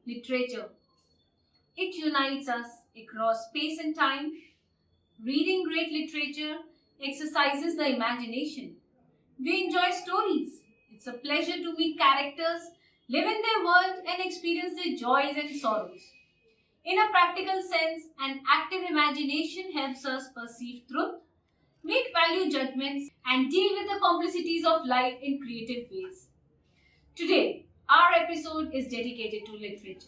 Literature. It unites us across space and time. Reading great literature exercises the imagination. We enjoy stories. It's a pleasure to meet characters, live in their world, and experience their joys and sorrows. In a practical sense, an active imagination helps us perceive truth, make value judgments, and deal with the complexities of life in creative ways. Today, our episode is dedicated to literature.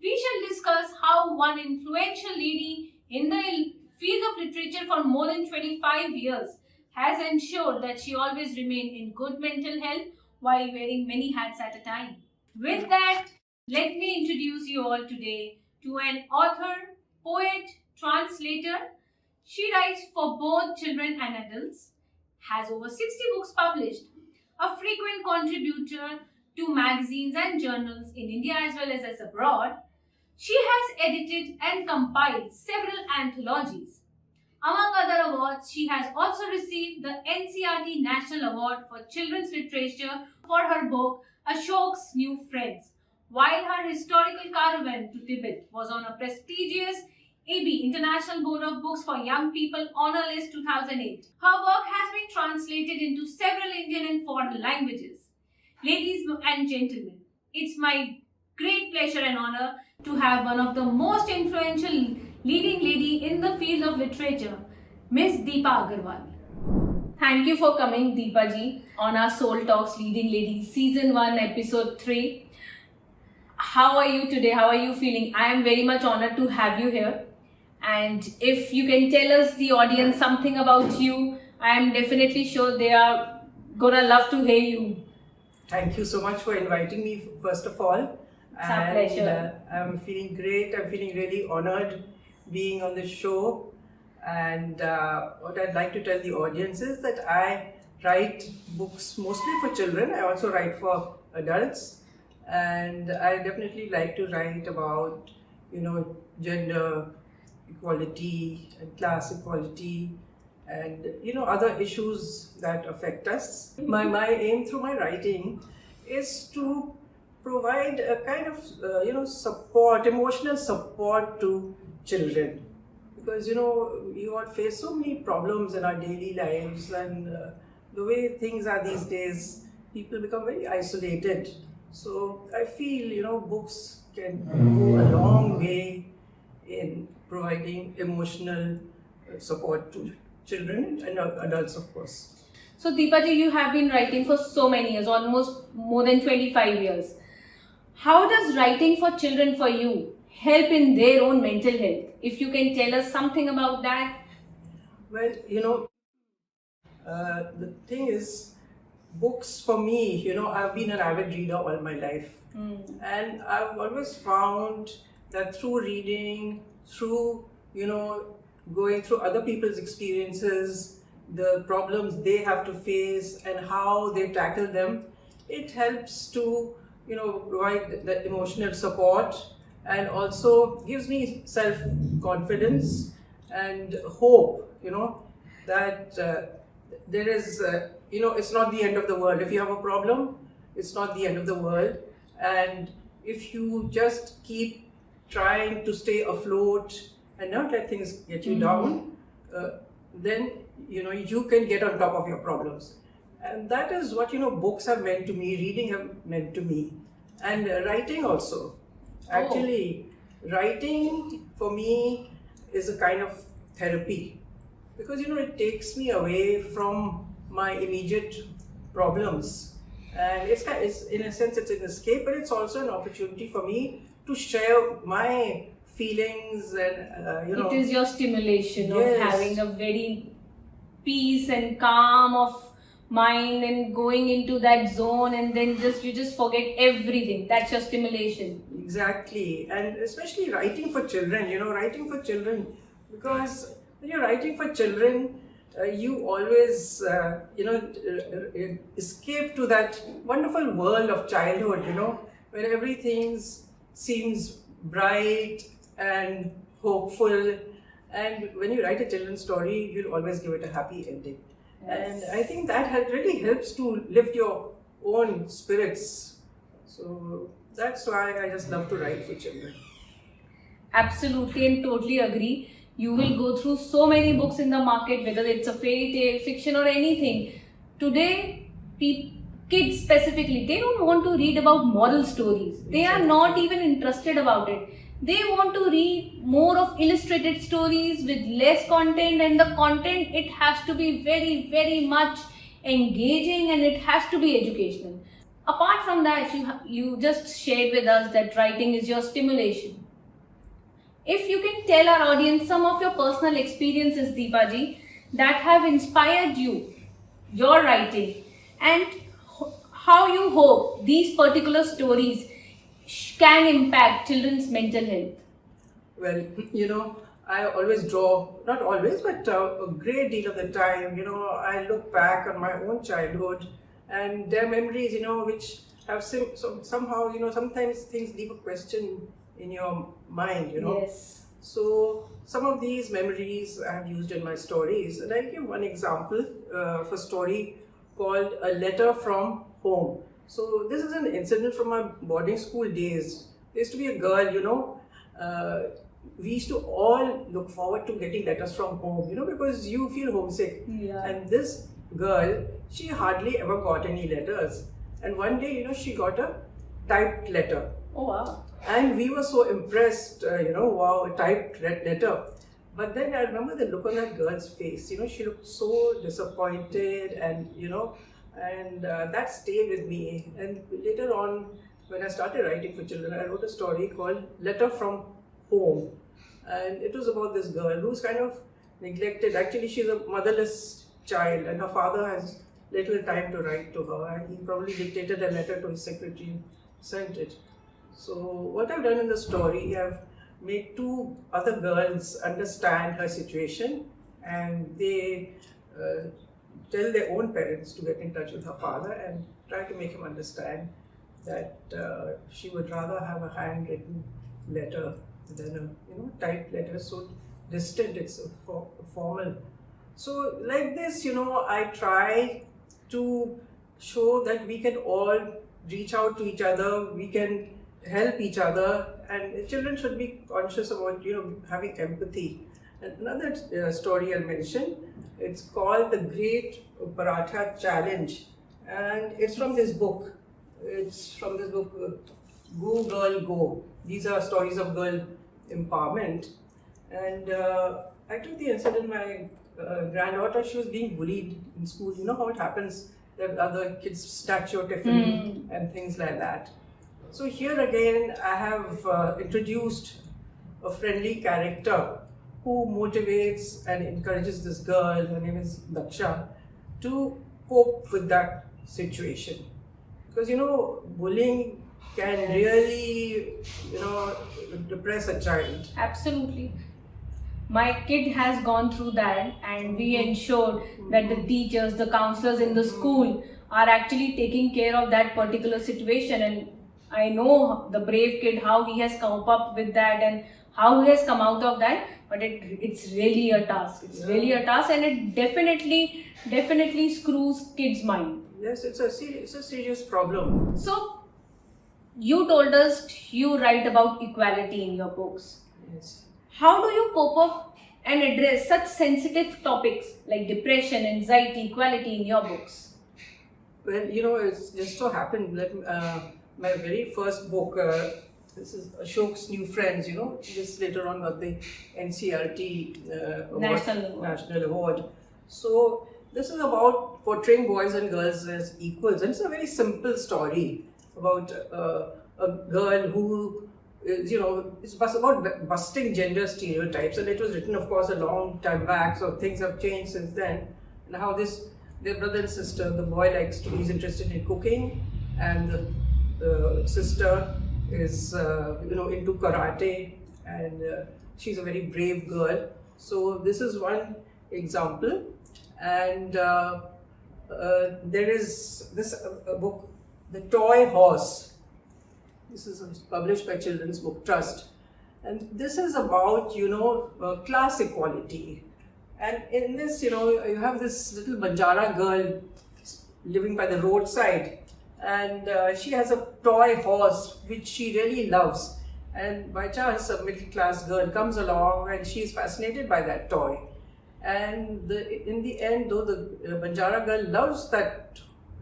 We shall discuss how one influential lady in the field of literature for more than 25 years has ensured that she always remained in good mental health while wearing many hats at a time. With that, let me introduce you all today to an author, poet, translator. She writes for both children and adults, has over 60 books published, a frequent contributor to magazines and journals in India as well as abroad. She has edited and compiled several anthologies. Among other awards, she has also received the NCERT National Award for Children's Literature for her book Ashok's New Friends, while her historical caravan to Tibet was on a prestigious AB International Board of Books for Young People Honor List 2008. Her work has been translated into several Indian and foreign languages. Ladies and gentlemen, it's my great pleasure and honor to have one of the most influential leading lady in the field of literature, Miss Deepa Agarwal. Thank you for coming, Deepa ji, on our Solh Talks Leading Ladies Season 1, Episode 3. How are you today? How are you feeling? I am very much honored to have you here. And if you can tell us, the audience, something about you, I am definitely sure they are gonna love to hear you. Thank you so much for inviting me, first of all. It's our pleasure. I'm feeling great. I'm feeling really honored being on the show. And what I'd like to tell the audience is that I write books mostly for children. I also write for adults. And I definitely like to write about, gender equality and class equality and, other issues that affect us. My aim through my writing is to provide a kind of, support, emotional support to children. Because, we all face so many problems in our daily lives, and the way things are these days, people become very isolated. So I feel, books can go a long way in providing emotional support to children and adults, of course. So Deepa ji, you have been writing for so many years, almost more than 25 years. How does writing for children for you help in their own mental health? If you can tell us something about that. Well, the thing is, books for me, I've been an avid reader all my life. And I've always found that through reading, through, going through other people's experiences, the problems they have to face and how they tackle them, it helps to, provide the emotional support, and also gives me self-confidence and hope, that there is, it's not the end of the world. If you have a problem, it's not the end of the world. And if you just keep trying to stay afloat and not let things get you down, then, you can get on top of your problems. And that is what, books have meant to me, reading have meant to me. And writing also. Actually, writing for me is a kind of therapy. Because, it takes me away from my immediate problems. And it's in a sense, it's an escape, but it's also an opportunity for me to share my feelings and, It is your stimulation of Yes. having a very peace and calm of mind and going into that zone, and then you just forget everything. That's your stimulation. Exactly. And especially writing for children, because when you're writing for children, you always, escape to that wonderful world of childhood, where everything seems bright and hopeful. And when you write a children's story, you'll always give it a happy ending. Yes. And I think that really helps to lift your own spirits. So that's why I just love to write for children. Absolutely and totally agree. You will go through so many books in the market, whether it's a fairy tale, fiction, or anything. Today, kids specifically, they don't want to read about moral stories. They are not even interested about it. They want to read more of illustrated stories with less content, and the content, it has to be very, very much engaging, and it has to be educational. Apart from that, you just shared with us that writing is your stimulation. If you can tell our audience some of your personal experiences, Deepaji, that have inspired you, your writing, and how you hope these particular stories can impact children's mental health. Well, I always draw, not always, but a great deal of the time, I look back on my own childhood and their memories, which have somehow, sometimes things leave a question in your mind, Yes. So some of these memories I have used in my stories, and I'll give one example of a story called A Letter from Home. So this is an incident from my boarding school days. There used to be a girl, we used to all look forward to getting letters from home, because you feel homesick. Yeah. And this girl, she hardly ever got any letters. And one day, she got a typed letter. Oh wow. And we were so impressed, wow, a typed letter. But then I remember the look on that girl's face, she looked so disappointed and, that stayed with me. And later on, when I started writing for children, I wrote a story called Letter from Home. And it was about this girl who's kind of neglected. Actually, she's a motherless child and her father has little time to write to her. And he probably dictated a letter to his secretary and sent it. So what I've done in the story, I've made two other girls understand her situation, and they tell their own parents to get in touch with her father and try to make him understand that she would rather have a handwritten letter than a typed letter, so distant, it's formal. So like this, I try to show that we can all reach out to each other, we can help each other, and children should be conscious about having empathy. And another story I'll mention, it's called The Great Paratha Challenge, and it's from this book. Go Girl Go. These are stories of girl empowerment. And I took the incident, my granddaughter, she was being bullied in school. You know how it happens, that other kids snatch your tiffin and things like that. So here again, I have introduced a friendly character who motivates and encourages this girl, her name is Daksha, to cope with that situation. Because bullying can really, depress a child. Absolutely. My kid has gone through that, and we ensured that the teachers, the counselors in the school are actually taking care of that particular situation. And I know the brave kid, how he has come up with that and how he has come out of that. But it's really a task. It's really a task, and it definitely screws kids' mind. Yes, it's a serious problem. So, you told us you write about equality in your books. Yes. How do you cope up and address such sensitive topics like depression, anxiety, equality in your books? Well, it's just so happened that my very first book, this is Ashok's New Friends, just later on got the NCERT National Award. So this is about portraying boys and girls as equals, and it's a very simple story about a girl who is, it's about busting gender stereotypes, and it was written, of course, a long time back, so things have changed since then. And how their brother and sister, the boy he's interested in cooking, and the sister is into karate, and she's a very brave girl. So this is one example, and there is this book, The Toy Horse. This is published by Children's Book Trust, and this is about class equality. And in this, you have this little Banjara girl living by the roadside, and she has a toy horse which she really loves. And by chance, a middle class girl comes along and she's fascinated by that toy. And in the end, though the Banjara girl loves that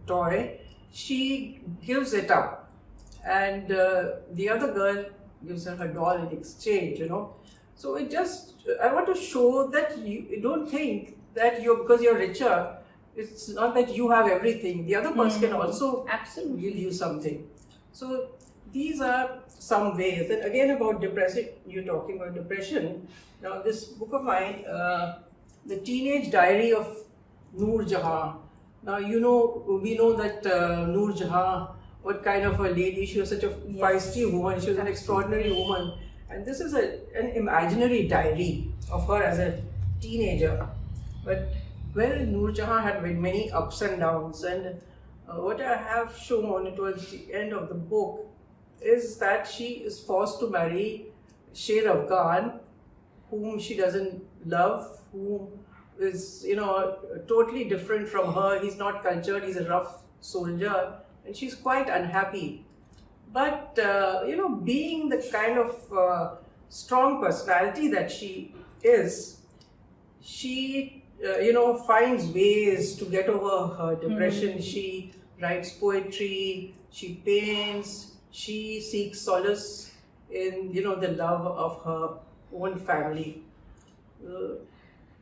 toy, she gives it up. And the other girl gives her doll in exchange, So I want to show that you don't think that because you're richer, it's not that you have everything. The other person can also Absolutely give you something. So these are some ways. And again, about depression, you're talking about depression. Now, this book of mine, The Teenage Diary of Noor Jahan. Now, we know that Noor Jahan, what kind of a lady, she was such a feisty woman, she was an extraordinary woman. And this is an imaginary diary of her as a teenager. But, Noor Jahan had many ups and downs. And what I have shown towards the end of the book is that she is forced to marry Sher Afghan, whom she doesn't love, whom is, totally different from her. He's not cultured, he's a rough soldier, and she's quite unhappy. But, being the kind of strong personality that she is, she, finds ways to get over her depression. She writes poetry, she paints, she seeks solace in, the love of her own family.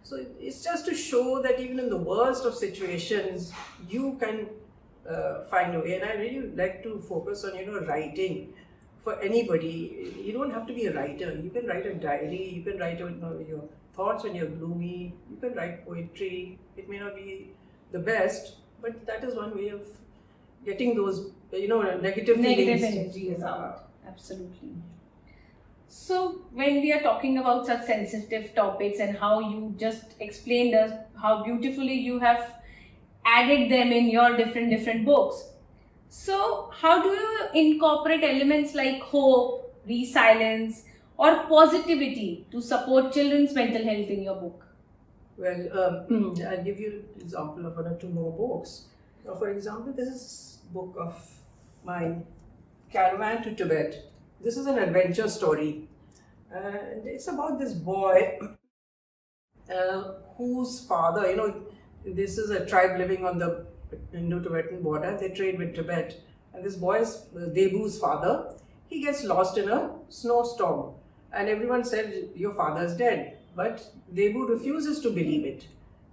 So it's just to show that even in the worst of situations, you can find a way. And I really like to focus on, writing for anybody. You don't have to be a writer. You can write a diary. You can write your thoughts when you're gloomy. You can write poetry. It may not be the best, but that is one way of getting those, negative feelings energies out. Absolutely. So when we are talking about such sensitive topics and how you just explained us how beautifully you have added them in your different books. So how do you incorporate elements like hope, resilience or positivity to support children's mental health in your book? Well, I'll give you an example of one or two more books. Now, for example, this is a book of mine, Caravan to Tibet. This is an adventure story. And it's about this boy whose father, this is a tribe living on the Indo-Tibetan border. They trade with Tibet. And this boy's, Debu's father, he gets lost in a snowstorm. And everyone said, your father's dead. But Debu refuses to believe it.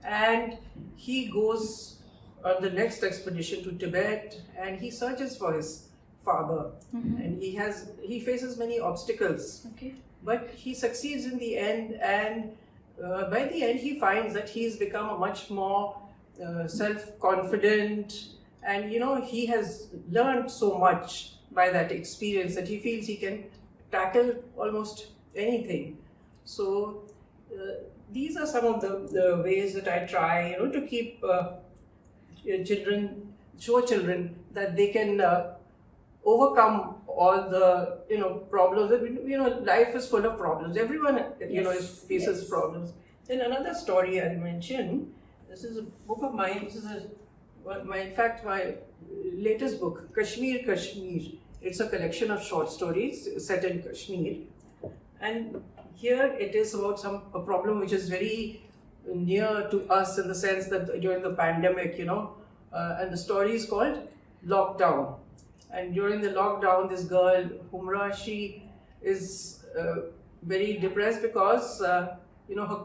And he goes on the next expedition to Tibet and he searches for his father. And he faces many obstacles. Okay. But he succeeds in the end, and by the end he finds that he's become a much more self-confident, and he has learned so much by that experience that he feels he can tackle almost anything. So these are some of the ways that I try to keep show children that they can overcome all the problems. Life is full of problems. Everyone faces problems. Then another story I'll mention. This is a book of mine. This is my latest book, Kashmir. It's a collection of short stories set in Kashmir, and here it is about a problem which is very near to us in the sense that during the pandemic, and the story is called Lockdown. And during the lockdown, this girl, Humra, she is very depressed because, her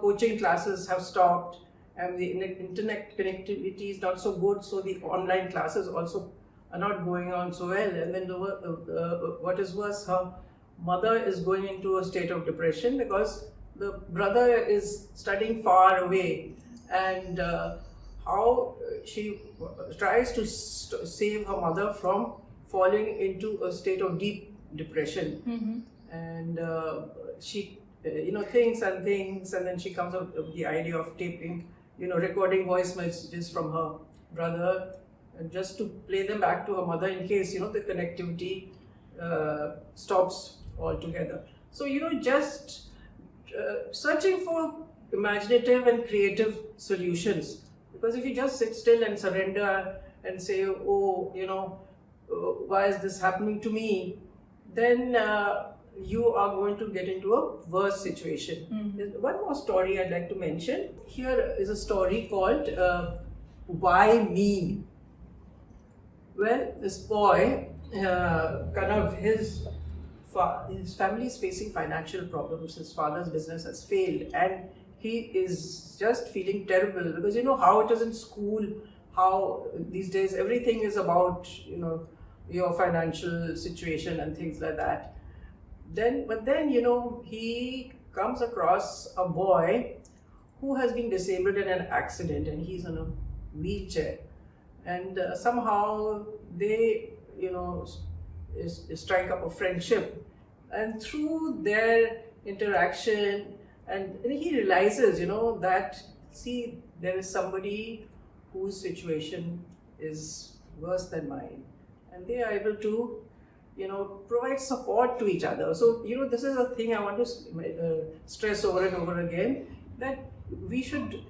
coaching classes have stopped and the internet connectivity is not so good. So the online classes also are not going on so well. And then what is worse, her mother is going into a state of depression because the brother is studying far away. And how she tries to save her mother from falling into a state of deep depression. And she thinks, and then she comes up with the idea of taping, recording voice messages from her brother, and just to play them back to her mother in case, the connectivity stops altogether. So, just searching for imaginative and creative solutions. Because if you just sit still and surrender and say, why is this happening to me, then you are going to get into a worse situation. There's one more story I'd like to mention. Here is a story called Why Me? Well, this boy, his family is facing financial problems. His father's business has failed, and he is just feeling terrible because you know how it is in school. How these days everything is about your financial situation and things like that. But then he comes across a boy who has been disabled in an accident, and he's in a wheelchair, and somehow they strike up a friendship, and through their interaction, and he realizes that there is somebody whose situation is worse than mine, and they are able to provide support to each other. So this is a thing I want to stress over and over again, that we should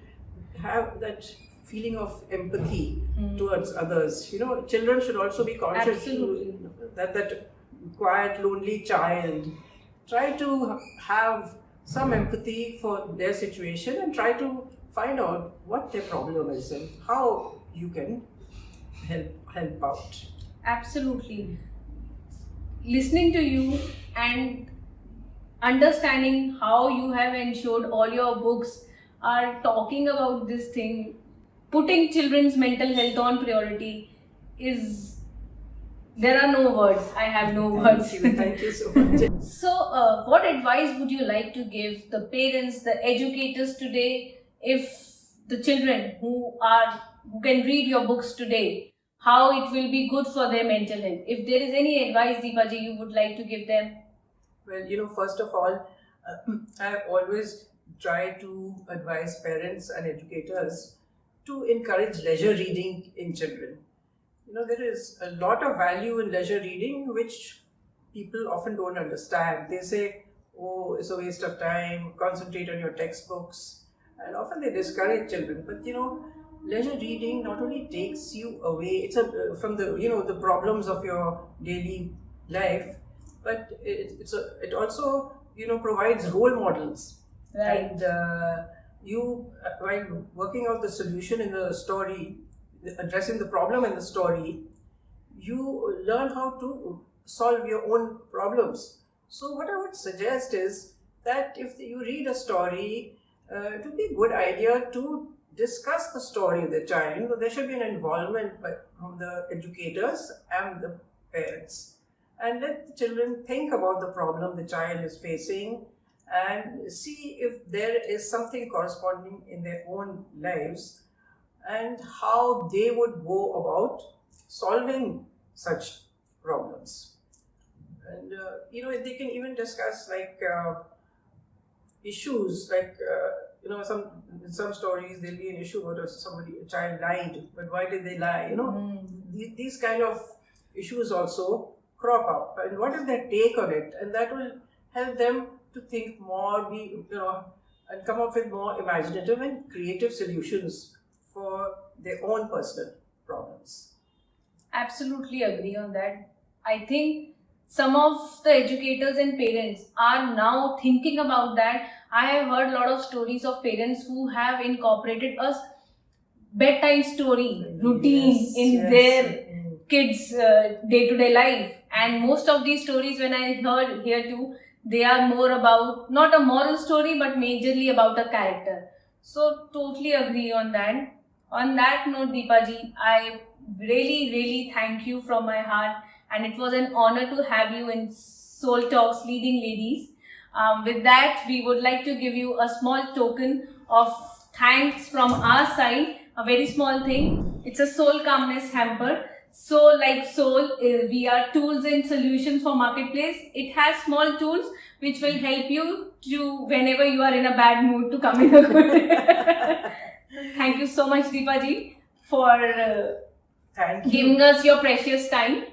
have that feeling of empathy towards others. Children should also be conscious. Absolutely. That quiet, lonely child, try to have some empathy for their situation and try to find out what their problem is and how you can help out. Absolutely. Listening to you and understanding how you have ensured all your books are talking about this thing, putting children's mental health on priority, there are no words. I have no words. Thank you so much. So, what advice would you like to give the parents, the educators today, if the children who can read your books today, how it will be good for their mental health? If there is any advice, Deepaji, you would like to give them? Well, first of all, I always try to advise parents and educators to encourage leisure reading in children. There is a lot of value in leisure reading which people often don't understand. They say, oh, it's a waste of time, concentrate on your textbooks, and often they discourage children. But leisure reading not only takes you away from the problems of your daily life, but it also provides role models. Right. And while working out the solution in the story, addressing the problem in the story, you learn how to solve your own problems. So what I would suggest is that if you read a story, it would be a good idea to discuss the story with the child. There should be an involvement from the educators and the parents, and let the children think about the problem the child is facing and see if there is something corresponding in their own lives and how they would go about solving such problems. And they can even discuss issues in some stories there'll be an issue about a child lied, but why did they lie? These kind of issues also crop up, and what is their take on it, and that will help them to think more, and come up with more imaginative and creative solutions for their own personal problems. Absolutely agree on that. I think some of the educators and parents are now thinking about that. I have heard a lot of stories of parents who have incorporated a bedtime story routine in their kids' day-to-day life. And most of these stories, when I heard here too, they are more about, not a moral story, but majorly about a character. So, totally agree on that. On that note, Deepaji, I really, really thank you from my heart. And it was an honor to have you in Solh Talks Leading Ladies. With that, we would like to give you a small token of thanks from our side, a very small thing. It's a soul calmness hamper. So like Solh, we are tools and solutions for marketplace. It has small tools which will help you to, whenever you are in a bad mood, to come in a good. Thank you so much, Deepaji, for giving us your precious time.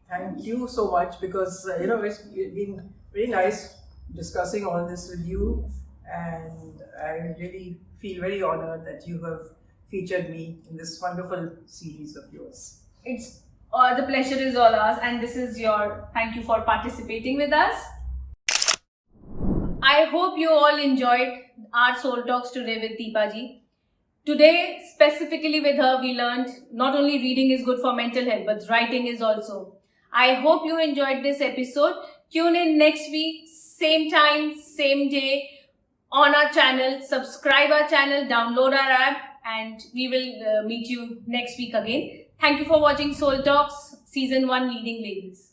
Thank you so much, because it's been very nice discussing all this with you, and I really feel very honored that you have featured me in this wonderful series of yours. It's The pleasure is all ours, and this is your thank you for participating with us. I hope you all enjoyed our Soul Talks today with Deepa ji. Today, specifically with her, we learned not only reading is good for mental health, but writing is also. I hope you enjoyed this episode. Tune in next week, same time, same day, on our channel. Subscribe our channel, download our app, and we will meet you next week again. Thank you for watching Soul Talks, Season 1, Leading Ladies.